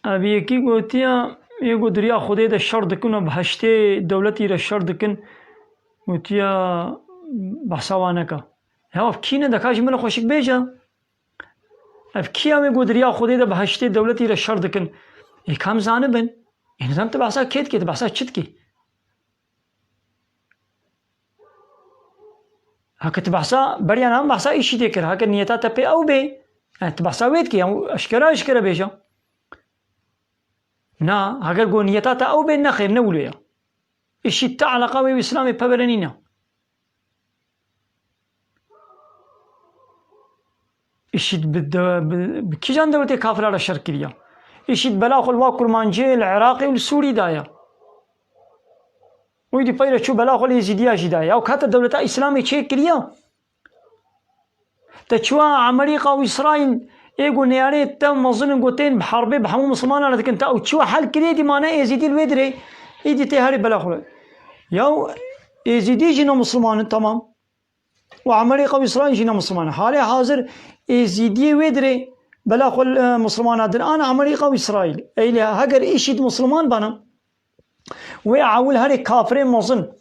اب یکی گوتیا یه گودریا خودی ده شر دکن و بهشته دولتی را شر دکن گوتیا بحثوانه که اف کی نه دکاش مل خوشک بیجا اف کی هم گودریا خودی ده بهشته دولتی را شر دکن یکم زانبن این نظام تو بحثا کیت کی تو بحثا چت کی هکت بحثا بریا نام بحثا ایشی دیگر هکت نیتا تپی او بی تو بحثا وید کی اشکرا بیجا نا اگر گو نیتا تا او بی نخیر نولویا ایشی تا علاقه و اسلامی پبرنی نه ایشید کی جان دولتی کافر را شر کریا ایشید بلا خل وا کرمانجی العراقی و سوری دایا ويدي فايرة شو بلاغ ولا يزيديا جدايا وكانت الدولة الإسلامية شيء كريا تشوا أمريكا وإسرائيل يقول نياري تم مظن قوتين بحربي بحمو مسلمان أنا تكنت أو تشوا حال كريا دي معناه يزيدي الودري يدي تهاري بلاغ ولا ياو يزيدي جينا مسلمان تمام وأمريكا وإسرائيل جينا مسلمان حالي حاضر يزيدي ودري بلاغ مسلمان هذا أنا أمريكا وإسرائيل أي لا هجر إيشيد مسلمان بنا وعول هاري كافرين مظن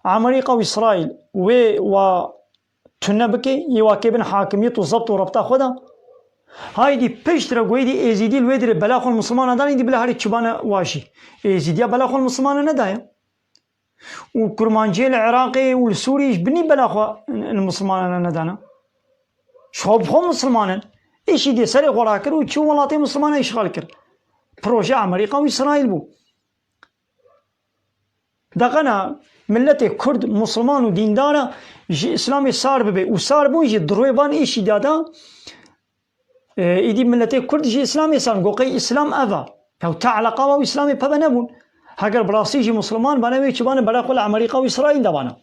أمريكا وإسرائيل و تنبكي يواكبن حاكمية وضبط وربطة خدا هاي دي بيشترا قويدي ازيدي الويدري بلاخو المسلمان نداني دي بلا هاري تشبانا واشي ازيديا بلاخو المسلمان ندايا وكرمانجي العراقي والسوري بني بلاخو المسلمان ندانا شوبهم مسلمان ايش دي سري غراكر وتشو ملاطي مسلمان اشغال كر بروجي أمريكا وإسرائيل بو دقنا ملت كرد مسلمان و دیندارا اسلام سار ببه و سار بو يجي درويبان ايشي دادا ايدي ملت كرد يجي اسلام سار قوقي اسلام اذا او تعلقا و اسلامي بابا نبون هاگر براسي يجي مسلمان بانا ويچ بانا بلا قول امريكا و اسرائيل دبانا